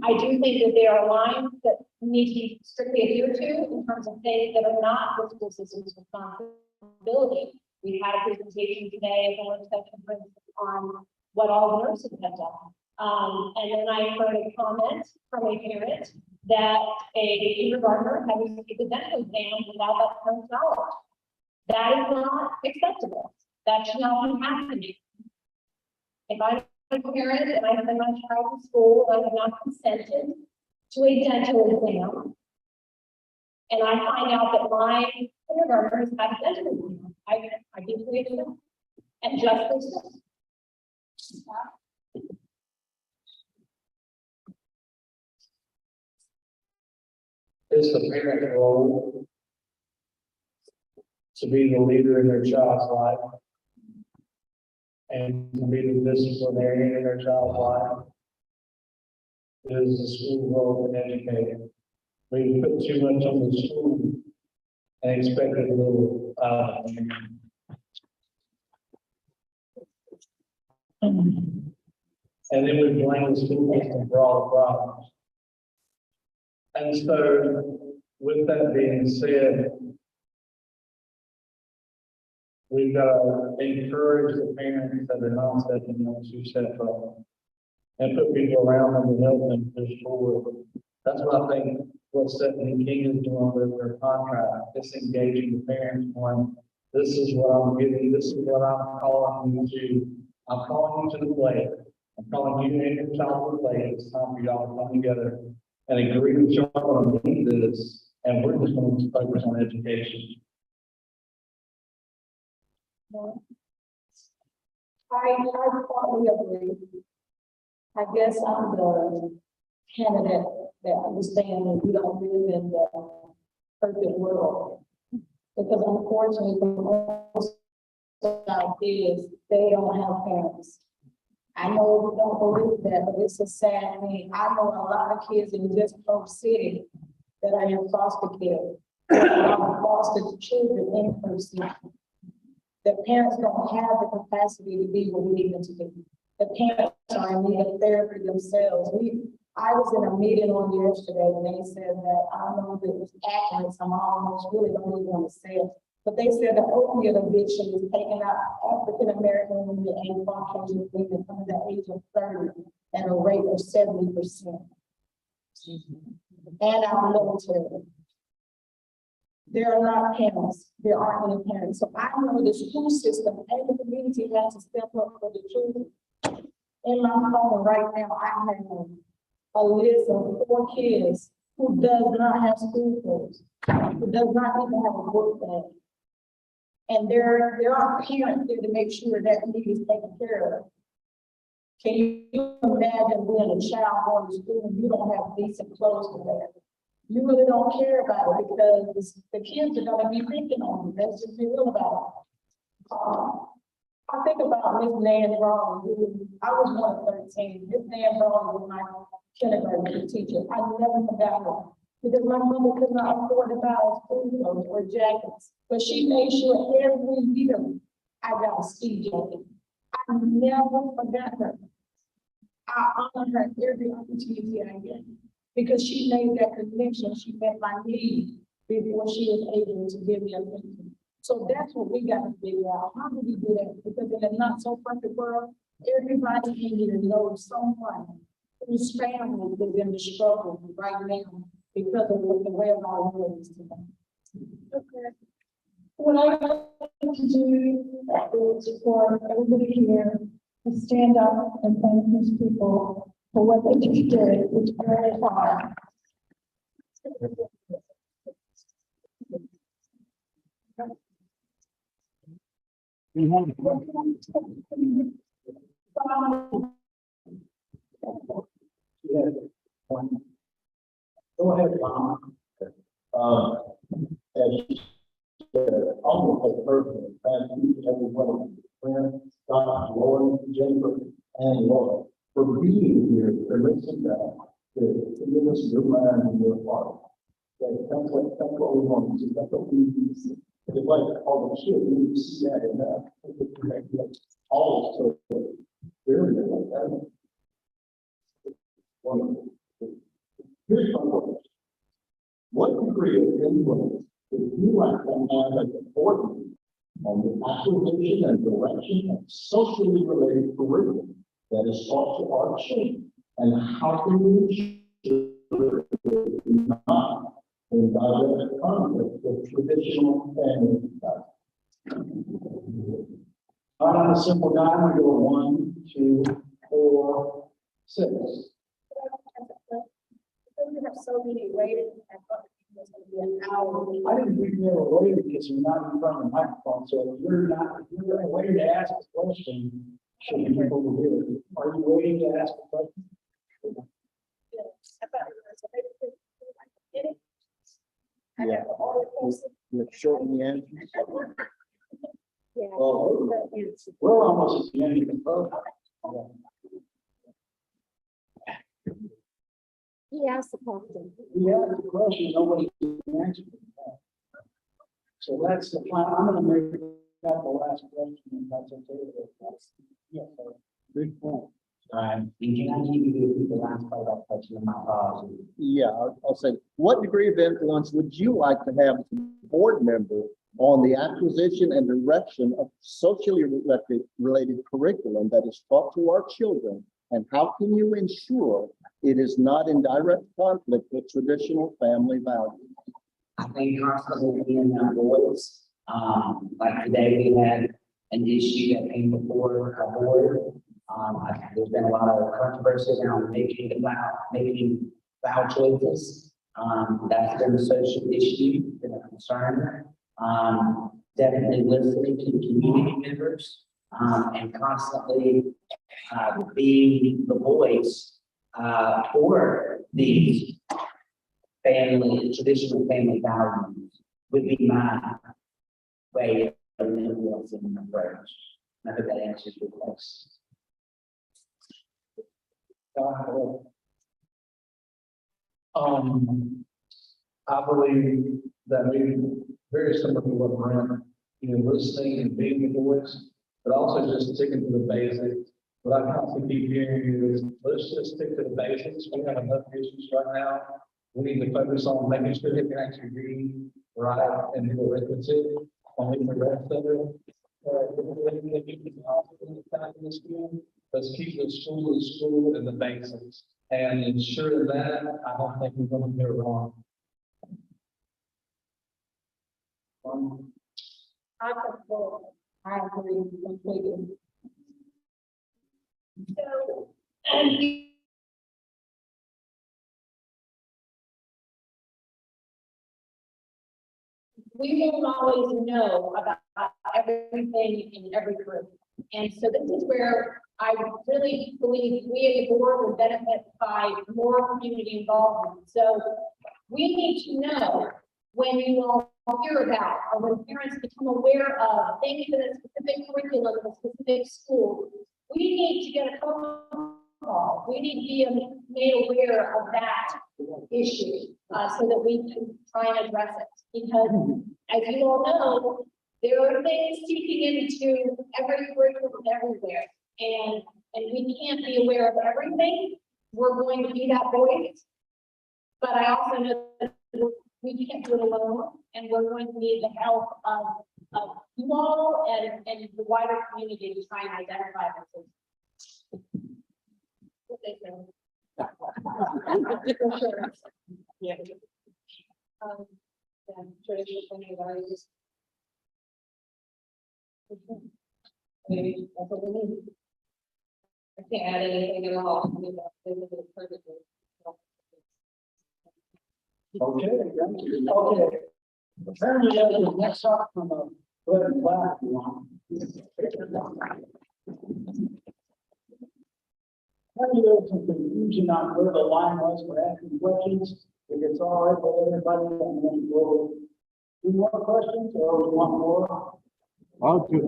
I do think that there are lines that need to be strictly adhered to in terms of things that are not the school system's responsibility. We had a presentation today at the work session on what all the nurses have done. And then I heard a comment from a parent that a kindergartner had to take the dental exam without that parent's knowledge. That is not acceptable. That should not be happening. If I a parent and I send my child to school, I have not consented to a dental exam. And I find out that my kindergartner has had a dental exam. I deeply accept and justice. It's the parent role to be the leader in their child's life and to be the disciplinarian in their child's life. It is the school role to educate. We put too much on the school and expected a little, and then we blame the school system for all the problems. And so, with that being said, we've got to encourage the parents that are not stepping up to step up and put people around them to help them push forward. That's what I think what Stephanie King is doing with her contract, it's engaging the parents on, this is what I'm giving, this is what I'm calling you to. I'm calling you to the plate. I'm calling you and your child to the plate. It's time for y'all to come together and agree that you're going to need this, and we're just going to focus on education. I partly agree. I guess I'm the candidate that understands that we don't live in the perfect world. Because unfortunately, for most like kids, they don't have parents. I know we don't believe that, but it's a sad thing. I know a lot of kids in just Oak City that are in foster care. Foster children in person. The parents don't have the capacity to be what we need them to be. The parents are in need of therapy themselves. I was in a meeting on yesterday and they said that, I don't know if it was accurate, so I almost really don't even want to say it. But they said the opiate addiction is taking out African American women and Caucasian women under the age of 30 at a rate of 70%. And our military. There are not parents. There aren't any parents. So I know the school system and the community has to step up for the children. In my phone right now, I have a list of 4 kids who does not have school clothes, who does not even have a book bag. And there are parents there to make sure that need is taken care of. Can you imagine being a child going to school and you don't have decent clothes to wear? You really don't care about it because the kids are gonna be picking on you. Let's just be real about it. I think about Miss Nan Brown, who I was 1 of 13. Miss Nan Brown was my kindergarten teacher. I never forgot her because my mother could not afford to buy us school clothes or jackets. But she made sure every year I got a ski jacket. I never forgot her. I honor her every opportunity I get because she made that connection. She met my need before she was able to give me a pension. So that's what we got to figure out. How do we do that? Because in a not so perfect world, everybody in here knows someone whose family is in the struggle right now because of what the way of our world is today. Okay. What I like to do is for everybody here to stand up and thank these people for what they just did. It's very hard. Go ahead, Mom. As she said, almost a person, thank you to everyone, friends, Scott, Lauren, Jennifer, and Laura, for being here, to listen to give us your mind and your heart. That's what we want to do. That's what we need to see. It's like all the shit, we need to see that in that. All so very good like that. Wonderful. Here's my question. What degree of influence would you like to have as a board on the acquisition and direction of socially related curriculum that is taught to our children? And how can we ensure it is not in direct conflict with traditional family values? I'm a simple guy. We go 1, 2, 4, 6. We have so many waiting, I thought it was gonna be an hour. I didn't think you were waiting because you're not in front of the microphone, so if you're not, if you're waiting to ask a question, should be people to do it. Are you waiting to ask a question? I thought it was a big- Get it? I Yeah. got all the posts. You're shortening the answer. Yeah. Well, But it's- we're almost at the end of the program. He asked the question. We asked the question, nobody can answer it. So that's the plan. I'm gonna make that the last question, if that's okay with it. Yeah, so, big point. And can I give you the last part of that question in my apologies? Yeah, I'll say, what degree of influence would you like to have as a board member on the acquisition and direction of socially related curriculum that is taught to our children? And how can you ensure it is not in direct conflict with traditional family values? I think constantly being that voice, like today we had an issue that came before our board. There's been a lot of controversy around making foul choices. That's been a social issue, been a concern. Definitely listening to the community members, and constantly, being the voice, for these traditional family values would be my way of influencing the approach. I hope that answers your question. I believe that we, very similar to what Brent, listening and being the voice, but also just sticking to the basics. What I constantly keep hearing is, let's just stick to the basics. We have enough issues right now. We need to focus on making sure they can actually read, write, and do arithmetic. On the rest of it. Let's keep the school and the basics, and ensure that I don't think we're going to get it wrong. I agree completely. So, we won't always know about everything in every group. And so this is where I really believe we as a board would benefit by more community involvement. So we need to know when you all hear about, or when parents become aware of things in a specific curriculum in a specific school, we need to get a phone call. We need to be made aware of that issue, so that we can try and address it. Because as you all know, there are things seeping into every curriculum everywhere. And we can't be aware of everything. We're going to be that voice. But I also know that we can't do it alone, and we're going to need the help of you all and the wider community to try and identify this. What they say. For sure. Yeah. Traditional family values. Maybe that's what we need. I can't add anything at all. Okay, thank you. Okay. Apparently, the next up from a good class, you want. Maybe there's some confusion on where the line was for asking questions. If it's all right with everybody, and then we'll do more questions, or we want more? I'll do it.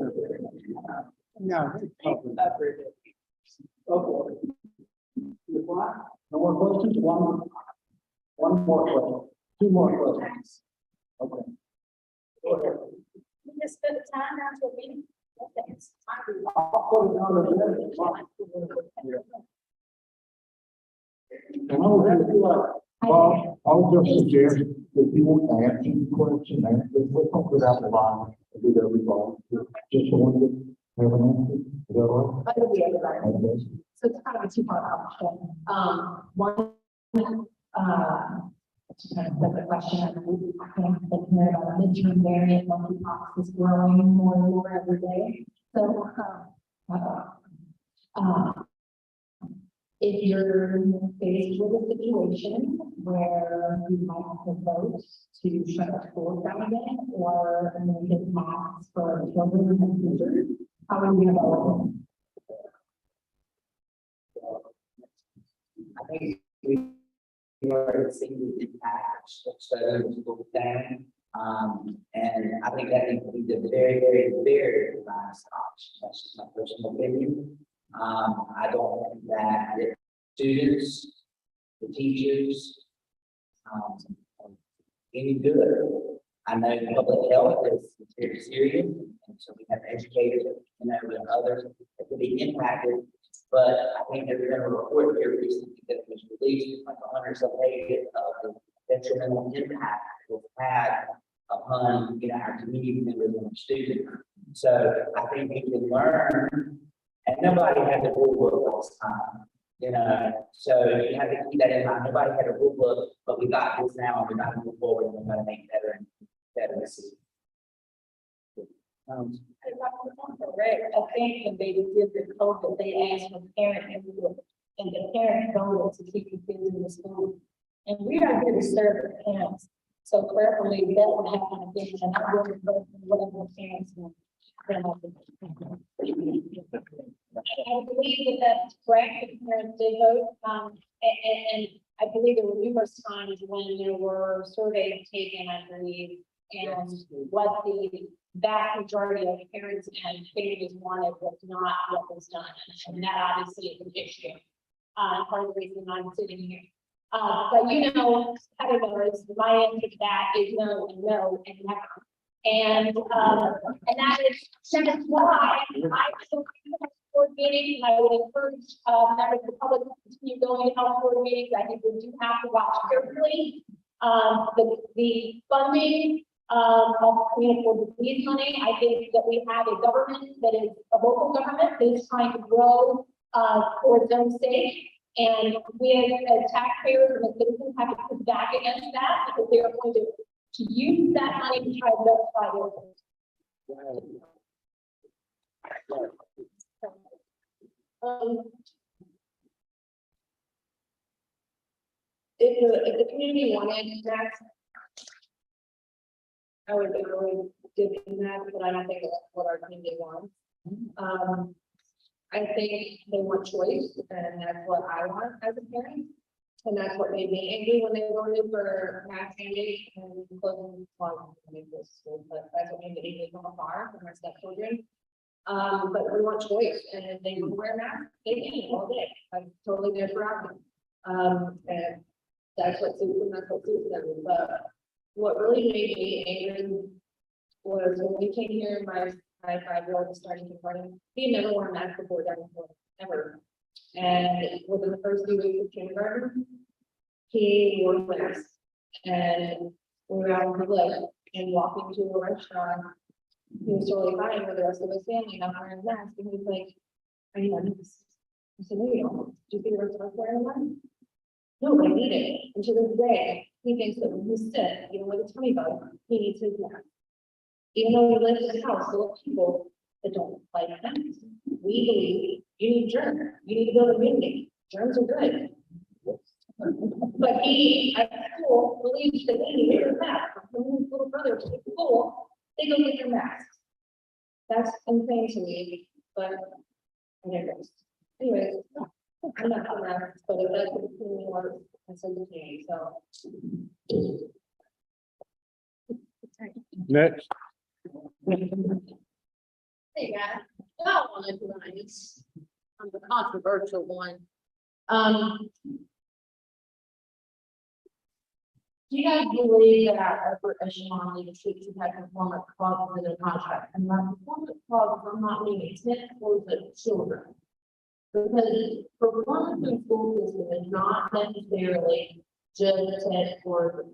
No. Okay. You want? No more questions? One more question. Two more questions. Okay. Go ahead. We just spent time down to a meeting. I'll put it on the agenda. And I would just suggest that you want to answer the question, and let's not put out the line and do everybody. Just want to have an answer. Is that right? I would be everybody. Okay. So it's kind of a two-part question. One, to kind of put the question, I think thinking about midterm variant monkeypox is growing more and more every day. So, if you're faced with a situation where you might have to vote to shut the schools down again, or make it pass for children and teachers, how would you handle I think we already seen the impact of shutting schools down. And I think that needs to be the very, very, very last option. That's just my personal opinion. I don't think that the students, the teachers, any good. I know public health is very serious, and so we have educators, and others that could be impacted. But I think there's been a report here recently that was released, like 100 some pages of the detrimental impact it's had upon, our community members and students. So I think we can learn, and nobody had the rule book all this time, so you have to keep that in mind. Nobody had a rule book, but we got this now, and we got to move forward, and we're going to make better and better decisions. Correct. I think when they did the code, that they asked for parent input, and the parent voted to keep the kids in the school. And we are here to serve the parents. So prayerfully, that would happen again, and I will vote for whatever the parents want. I believe that that's correct, the parents did vote, and I believe there were numerous times when there were surveys taken, I believe, and what the vast majority of parents and families wanted was not what was done, and that obviously is an issue. Part of the reason I'm sitting here. But I don't know, my answer to that is no and no and never. And that is why I still board meetings, and I would encourage members of the public to continue going to health board meetings. I think we do have to watch carefully the funding of communicable disease money. I think that we have a government that is a local government that is trying to grow for its own sake. And we as taxpayers and as citizens have to push back against that, because they are going to use that money to try to justify their goals. If the community wanted that, I would give them that, but I don't think that's what our community wants. I think they want choice, and that's what I want as a parent. And that's what made me angry when they voted for mass mandate and closing this school, but that's what made me angry from afar from my stepchildren. But we want choice, and if they would wear masks, they can all day. I'm totally there for them. And that's what suits them, that's what suits them. But what really made me angry was when we came here, my 5-year-old was starting kindergarten. He had never worn a mask before that, ever. And within the first few weeks of kindergarten, he wore a mask. And we were out on the lake and walking to a restaurant. He was totally fine with the rest of his family not wearing a mask. And he was like, "Are you on this?" I said, "No, you don't. Do you see the rest of us wearing one?" "No, but I need it." And to this day, he thinks that when he's sick, with a tummy bug, he needs his mask. Even though we live in a house full of people that don't like masks, we believe you need germs. You need to build immunity. Germs are good. But he, at school, believes that he needs a mask. When his little brother to school, they go get their masks. That's insane to me, but anyways, I'm not for masks, but if that's what the community wants, that's okay, so. Next. Hey, guys, I want to do this on the controversial one. Do you guys believe that our upper echelon leadership should have performance clauses in a contract? And my performance clauses, I'm not being intent towards the children. Because performance in school system is not necessarily just intent for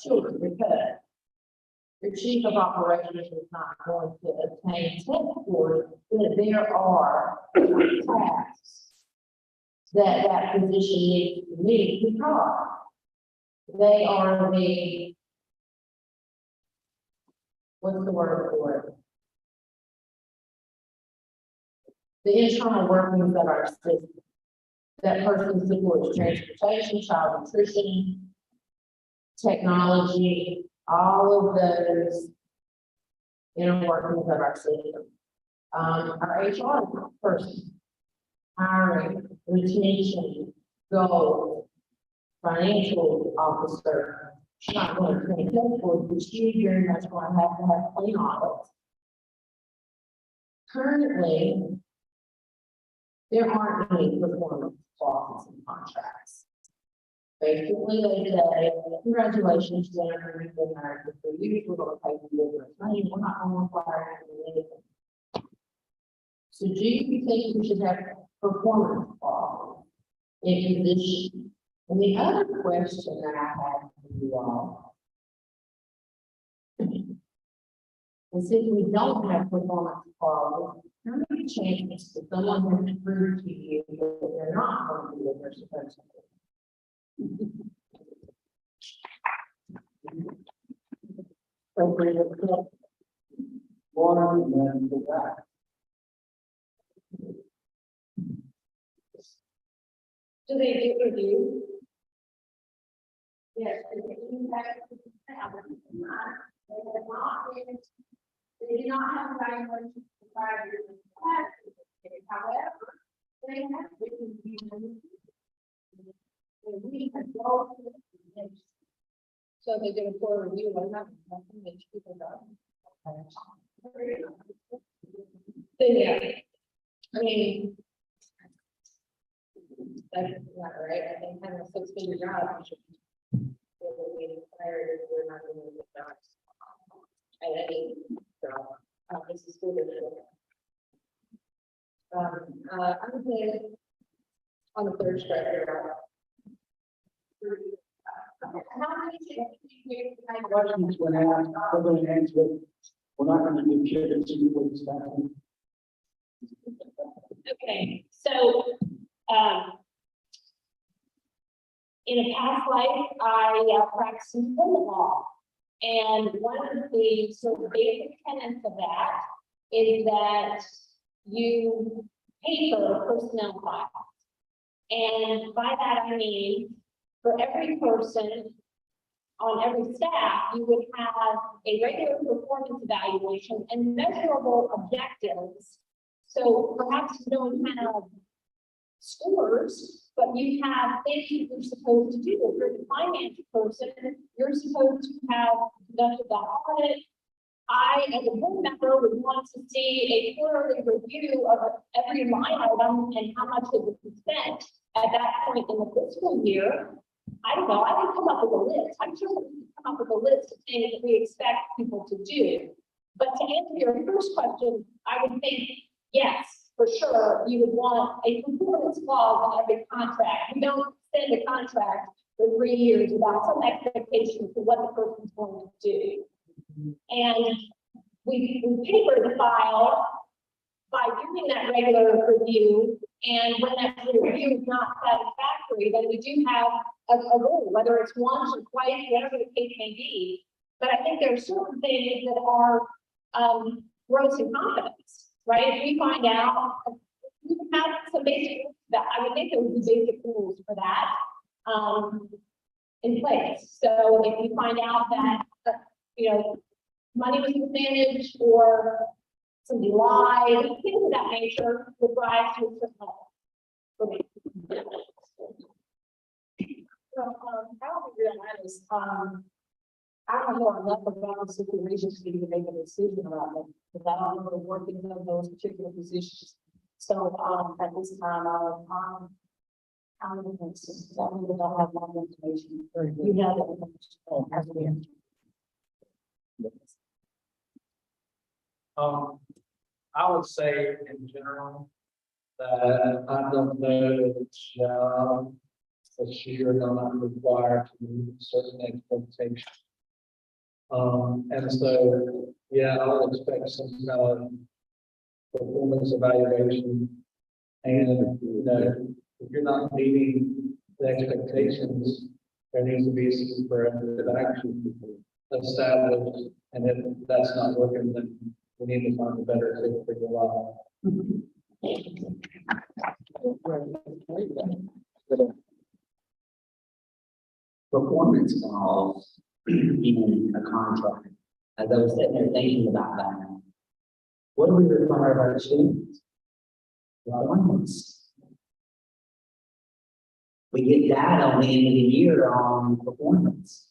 children, because the chief of operations is not going to obtain test scores, but there are tasks that position needs to meet, because they are what's the word for it? The internal workings of our system. That person supports transportation, child nutrition, technology, all of those inner workings of our system. Our HR person, hiring, retention, goals, financial officer, not going to take that for this year, and that's why I have to have clean audits. Currently, there aren't any performance clauses in contracts. Basically, they say, congratulations, Jennifer, you've been hired for 3 years, we're gonna pay you this money, we're not gonna require anything. So do you think we should have performance clauses in position? And the other question that I have for you all is if we don't have performance clauses, how many changes that someone has to prove to you that they're not going to do what they're supposed to do? One, and then go back. Do they do review? Yes. They do not have evaluation for 5 years. However, they have written reviews. We have all. So they did a full review, what happened, nothing that people done. Then, yeah, I mean. That's not right, I think kind of 6-figure job. You should be fired if we're not doing the job. At any job, this is good. I'm saying on the third strike here. how many changes? Questions when asked, I'm going to answer it. We're not going to give shit to you what is happening. Okay, so, in a past life, I practiced employment law. And one of the sort of basic tenets of that is that you pay for personnel files. And by that, I mean, for every person on every staff, you would have a regular performance evaluation and measurable objectives. So perhaps you don't have scores, but you have things you're supposed to do. If you're the finance person, you're supposed to have conducted the audit. I, as a board member, would want to see a quarterly review of every line item and how much it was spent at that point in the fiscal year. I don't know, I would come up with a list. I'm sure we can come up with a list of things that we expect people to do. But to answer your first question, I would think, yes, for sure, you would want a performance clause in every contract. You don't send a contract for 3 years without some expectation for what the person's going to do. And we paper the file by doing that regular review. And when that review is not satisfactory, then we do have a rule, whether it's once or twice, whatever the case may be. But I think there are certain things that are gross incompetence, right? If we find out, we have some basic, that I would think there would be basic rules for that in place. So if you find out that, money was mismanaged or somebody lied, things of that nature would rise to a certain level. For me. So, I'll be real honest, I don't know enough about the situation to even make a decision about them, because I don't know the workings of those particular positions. So, at this time, I don't have a lot of information. You have it. As we have. I would say in general that I don't know that you're not required to meet certain expectations. And so, yeah, I would expect some kind of performance evaluation. And, if you're not meeting the expectations, there needs to be some corrective action established. And if that's not working, then we need to find a better fix for your life. Performance calls in a contract. As I was sitting there thinking about that, what do we require of our students? Performance. We get data on the end of the year on performance.